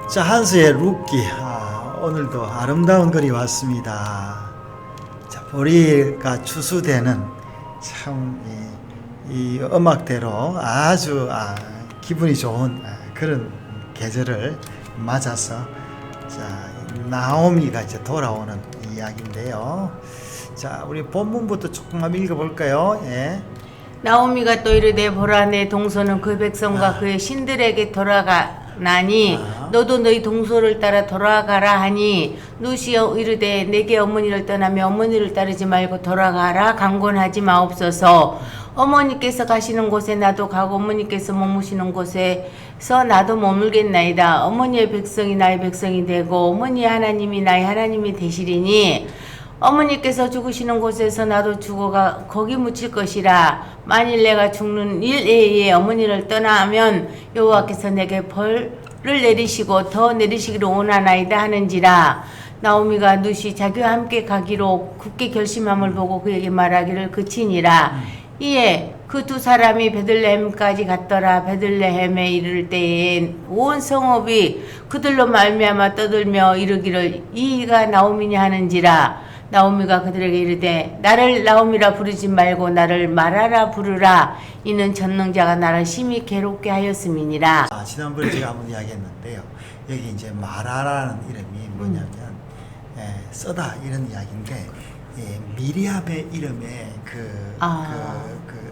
자, 한스의 루키. 오늘도 아름다운 글이 왔습니다. 자, 보리가 추수되는 참 이 음악대로 아주 기분이 좋은 그런 계절을 맞아서 자, 나오미가 이제 돌아오는 이야기인데요. 자, 우리 본문부터 조금만 읽어볼까요? 예. 나오미가 또 이르되 보라 내 동서는 그 백성과 그의 신들에게 돌아가나니 너도 너희 동서를 따라 돌아가라 하니 누시여 이르되 내게 어머니를 떠나며 어머니를 따르지 말고 돌아가라 강권하지 마옵소서. 어머니께서 가시는 곳에 나도 가고 어머니께서 머무시는 곳에서 나도 머물겠나이다. 어머니의 백성이 나의 백성이 되고 어머니의 하나님이 나의 하나님이 되시리니 어머니께서 죽으시는 곳에서 나도 죽어가 거기 묻힐 것이라. 만일 내가 죽는 일에 어머니를 떠나면 여호와께서 내게 벌을 내리시고 더 내리시기를 원하나이다 하는지라. 나오미가 누시 자기와 함께 가기로 굳게 결심함을 보고 그에게 말하기를 그치니라. 이에 그 두 사람이 베들레헴까지 갔더라. 베들레헴에 이를 때에 온 성읍이 그들로 말미암아 떠들며 이르기를 이가 나오미냐 하는지라. 나오미가 그들에게 이르되 나를 나오미라 부르지 말고 나를 마라라 부르라. 이는 전능자가 나를 심히 괴롭게 하였음이니라. 지난번에 제가 한번 이야기했는데요. 여기 이제 마라라는 이름이 뭐냐면 쓰다 이런 이야기인데 미리암의 이름에 그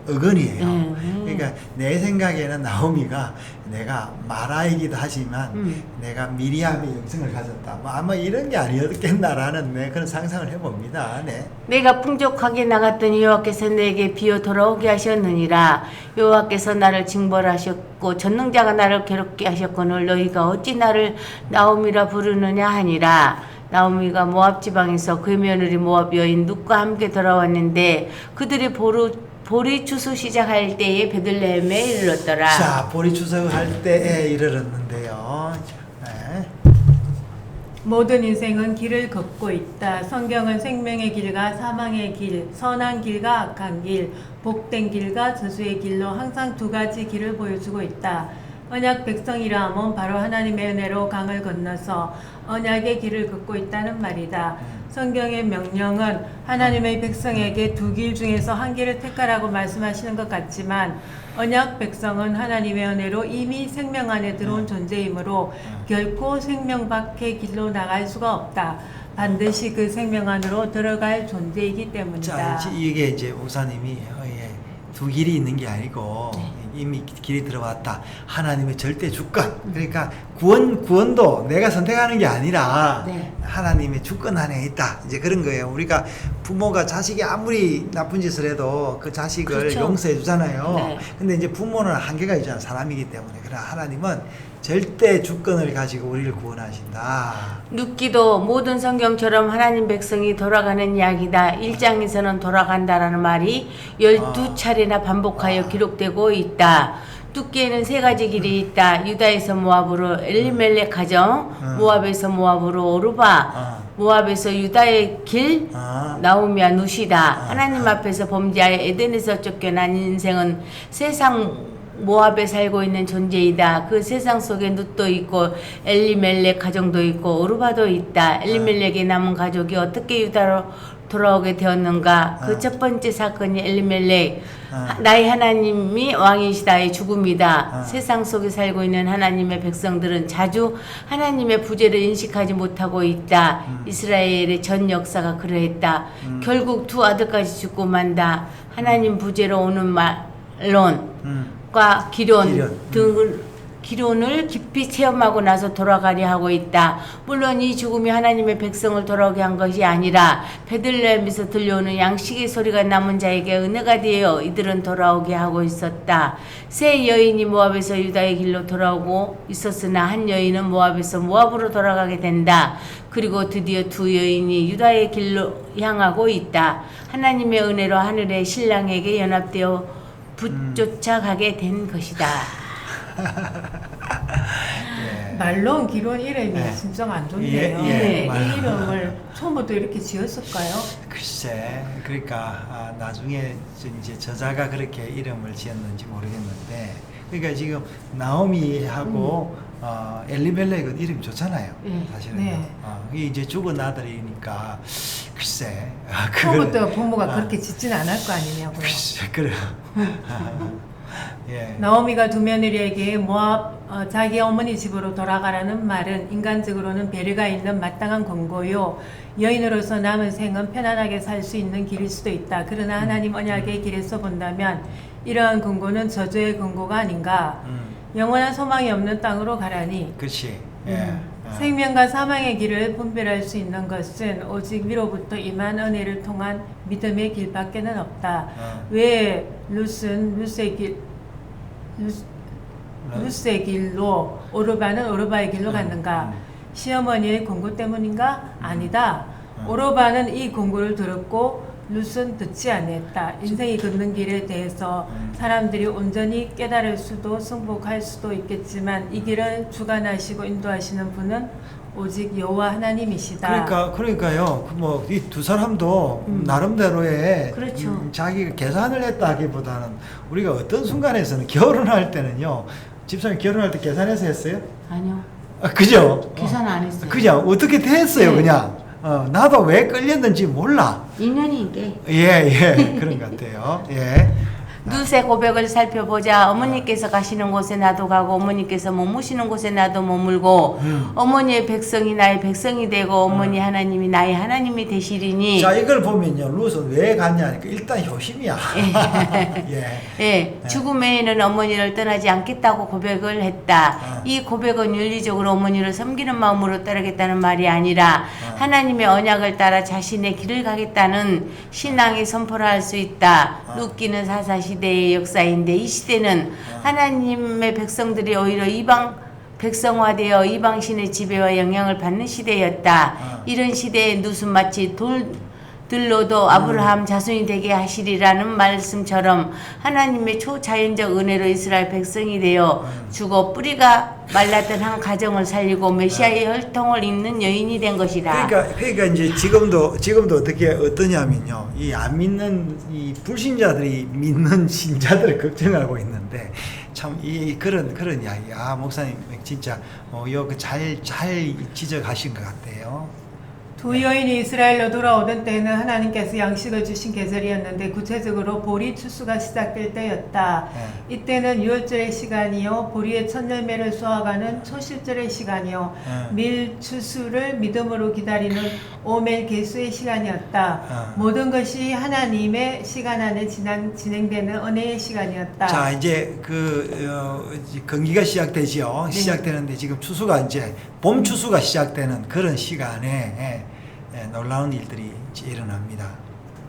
어근이에요. 그러니까 내 생각에는 나오미가 내가 마라이기도 하지만 내가 미리암의 영성을 가졌다. 뭐 아마 이런 게 아니었겠나라는 그런 상상을 해봅니다. 네. 내가 풍족하게 나갔더니 여호와께서 내게 비어 돌아오게 하셨느니라. 여호와께서 나를 징벌하셨고 전능자가 나를 괴롭게 하셨거늘 너희가 어찌 나를 나오미라 부르느냐 하니라. 나오미가 모압 지방에서 그의 며느리 모압 여인 룻과 함께 돌아왔는데 그들이 보리 추수 시작할 때에 베들레헴에 이르렀더라. 자, 보리 추수할 때에 이르렀는데요. 네. 모든 인생은 길을 걷고 있다. 성경은 생명의 길과 사망의 길, 선한 길과 악한 길, 복된 길과 저주의 길로 항상 두 가지 길을 보여주고 있다. 언약 백성이라 함은 바로 하나님의 은혜로 강을 건너서 언약의 길을 걷고 있다는 말이다. 성경의 명령은 하나님의 백성에게 두 길 중에서 한 길을 택하라고 말씀하시는 것 같지만 언약 백성은 하나님의 은혜로 이미 생명 안에 들어온 존재이므로 결코 생명 밖의 길로 나갈 수가 없다. 반드시 그 생명 안으로 들어갈 존재이기 때문이다. 자, 이게 이제 목사님이 두 길이 있는 게 아니고 이미 길이 들어왔다. 하나님의 절대 주권. 그러니까 구원도 내가 선택하는 게 아니라 하나님의 주권 안에 있다. 이제 그런 거예요. 우리가 부모가 자식이 아무리 나쁜 짓을 해도 그 자식을 용서해 주잖아요. 근데 이제 부모는 한계가 있잖아. 사람이기 때문에. 그러나 하나님은 절대 주권을 가지고 우리를 구원하신다. 룻기도 모든 성경처럼 하나님 백성이 돌아가는 이야기다. 1장에서는 돌아간다라는 말이 12차례나 반복하여 기록되고 있다. 룻기에는 세 가지 길이 있다. 유다에서 모압으로 엘리멜렉 가정, 모압에서 모압으로 오르바, 모압에서 유다의 길, 나오미와 누시다. 하나님 앞에서 범죄하여 에덴에서 쫓겨난 인생은 세상 모압에 살고 있는 존재이다. 그 세상 속에 룻도 있고 엘리멜렉 가정도 있고 오르바도 있다. 엘리멜렉의 남은 가족이 어떻게 유다로 돌아오게 되었는가? 그 첫 번째 사건이 엘리멜렉 나의 하나님이 왕이시다의 죽음이다. 세상 속에 살고 있는 하나님의 백성들은 자주 하나님의 부재를 인식하지 못하고 있다. 이스라엘의 전 역사가 그러했다. 결국 두 아들까지 죽고 만다. 하나님 부재로 오는 말론 과 기론을 깊이 체험하고 나서 돌아가려 하고 있다. 물론 이 죽음이 하나님의 백성을 돌아오게 한 것이 아니라 베들레헴에서 들려오는 양식의 소리가 남은 자에게 은혜가 되어 이들은 돌아오게 하고 있었다. 세 여인이 모압에서 유다의 길로 돌아오고 있었으나 한 여인은 모압에서 모압으로 돌아가게 된다. 그리고 드디어 두 여인이 유다의 길로 향하고 있다. 하나님의 은혜로 하늘의 신랑에게 연합되어 붙쫓아가게 된 것이다. 말론 기론 이름이 진짜 안 좋네요. 이 이름을 처음부터 이렇게 지었을까요? 글쎄, 그러니까 나중에 이제 저자가 그렇게 이름을 지었는지 모르겠는데 그러니까 지금 나오미하고 엘리멜렉은 이름이 좋잖아요. 사실은. 네. 이게 이제 죽은 아들이니까 글쎄. 처음부터 부모가 그렇게 짓지는 않을 거 아니냐고요. 글쎄 그래. 예. 나오미가 두 며느리에게 모압 자기 어머니 집으로 돌아가라는 말은 인간적으로는 배려가 있는 마땅한 권고요. 여인으로서 남은 생은 편안하게 살 수 있는 길일 수도 있다. 그러나 하나님 언약의 길에서 본다면 이러한 권고는 저주의 권고가 아닌가. 영원한 소망이 없는 땅으로 가라니. 그렇지. 예. 생명과 사망의 길을 분별할 수 있는 것은 오직 위로부터 임한 은혜를 통한 믿음의 길밖에는 없다. 왜 룻은 룻의 길로 오르바는 오르바의 길로 갔는가? 시어머니의 권고 때문인가? 아니다. 오르바는 이 권고를 들었고 룻은 듣지 않았다. 인생이 걷는 길에 대해서 사람들이 온전히 깨달을 수도 승복할 수도 있겠지만 이 길을 주관하시고 인도하시는 분은 오직 여호와 하나님이시다. 그러니까요. 뭐 이 두 사람도 나름대로의 그렇죠. 자기가 계산을 했다기보다는 우리가 어떤 순간에서는 결혼할 때는요. 집사님 결혼할 때 계산해서 했어요? 아니요. 그죠? 계산 안 했어요. 그냥 어떻게 됐어요, 네. 그냥. 나도 왜 끌렸는지 몰라. 인연인 게. 예, 그런 것 같아요. 예. 룻의 고백을 살펴보자. 어머니께서 가시는 곳에 나도 가고 어머니께서 머무시는 곳에 나도 머물고 어머니의 백성이 나의 백성이 되고 어머니 하나님이 나의 하나님이 되시리니. 자, 이걸 보면요. 룻은 왜 갔냐니까 일단 효심이야. 예. 예, 죽음 외에는 어머니를 떠나지 않겠다고 고백을 했다. 이 고백은 윤리적으로 어머니를 섬기는 마음으로 따르겠다는 말이 아니라 하나님의 언약을 따라 자신의 길을 가겠다는 신앙의 선포를 할 수 있다. 룻기는 사사시대의 역사인데 이 시대는 하나님의 백성들이 오히려 이방 백성화되어 이방신의 지배와 영향을 받는 시대였다. 이런 시대에 룻은 마치 들로도 아브라함 자손이 되게 하시리라는 말씀처럼 하나님의 초자연적 은혜로 이스라엘 백성이 되어 죽어 뿌리가 말랐던 한 가정을 살리고 메시아의 혈통을 잇는 여인이 된 것이다. 그러니까 이제 지금도 어떠냐면요. 이 안 믿는 이 불신자들이 믿는 신자들을 걱정하고 있는데 참 이 그런 이야기. 목사님 진짜 잘 지적하신 것 같아요. 두 여인이 이스라엘로 돌아오던 때는 하나님께서 양식을 주신 계절이었는데 구체적으로 보리 추수가 시작될 때였다. 이때는 유월절의 시간이요 보리의 첫 열매를 쏘아가는 초실절의 시간이요 밀 추수를 믿음으로 기다리는 오멜 개수의 시간이었다. 모든 것이 하나님의 시간 안에 진행되는 은혜의 시간이었다. 자, 이제 건기가 시작되지요. 네. 시작되는데 지금 추수가 이제 봄 추수가 시작되는 그런 시간에 놀라운 일들이 이제 일어납니다.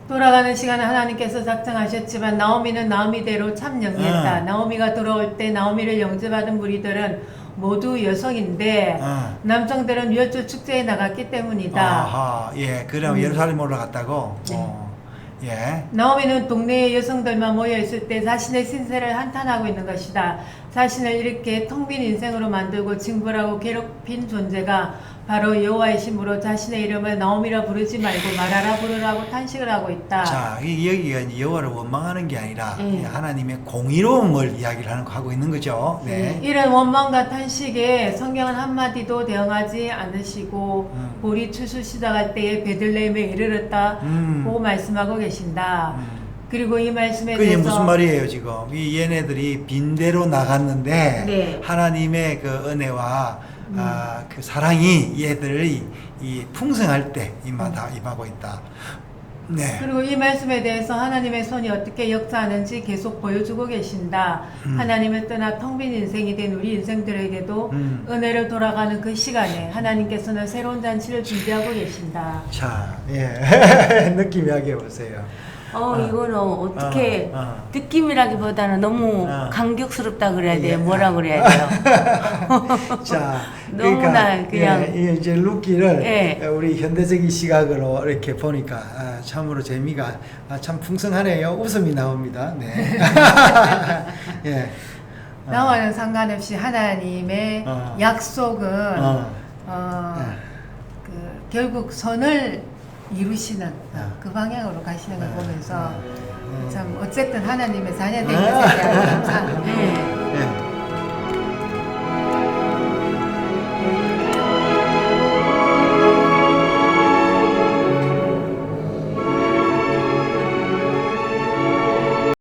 돌아가는 시간은 하나님께서 작정하셨지만 나오미는 나오미대로 참 영리했다. 나오미가 돌아올 때 나오미를 영접받은 무리들은 모두 여성인데 남성들은 유월절 축제에 나갔기 때문이다. 아하, 예, 그럼 예루살렘 올라갔다고. 네. 예. 나오미는 동네의 여성들만 모여 있을 때 자신의 신세를 한탄하고 있는 것이다. 자신을 이렇게 텅 빈 인생으로 만들고 징벌하고 괴롭힌 존재가 바로 여호와의 심으로 자신의 이름을 나오미라 부르지 말고 마라라 부르라고 탄식을 하고 있다. 자, 여기가 이제 여호와를 원망하는 게 아니라 하나님의 공의로움을 이야기를 하고 있는 거죠. 네. 이런 원망과 탄식에 성경은 한마디도 대응하지 않으시고 보리 추수 시작할 때에 베들레헴에 이르렀다고 말씀하고 계신다. 그리고 이 말씀에 그게 대해서 무슨 말이에요 지금? 이 얘네들이 빈대로 나갔는데 네. 하나님의 그 은혜와 그 사랑이 얘들이 이 풍성할 때 임하고 있다. 네. 그리고 이 말씀에 대해서 하나님의 손이 어떻게 역사하는지 계속 보여주고 계신다. 하나님을 떠나 텅 빈 인생이 된 우리 인생들에게도 은혜로 돌아가는 그 시간에 하나님께서는 새로운 잔치를 준비하고 계신다. 자, 예. 느낌하게 보세요. 이거는 어떻게 느낌이라기보다는 너무 감격스럽다 그래야 돼요. 뭐라 그래야 돼요? 자, 너무나 그냥 이제 룻기를 예. 우리 현대적인 시각으로 이렇게 보니까 참으로 재미가 참 풍성하네요. 웃음이 나옵니다. 네. 예. 나와는 상관없이 하나님의 약속은 결국 선을 이루시는 그 방향으로 가시는 걸 보면서 참 어쨌든 하나님의 자녀된 것에 대한 감사.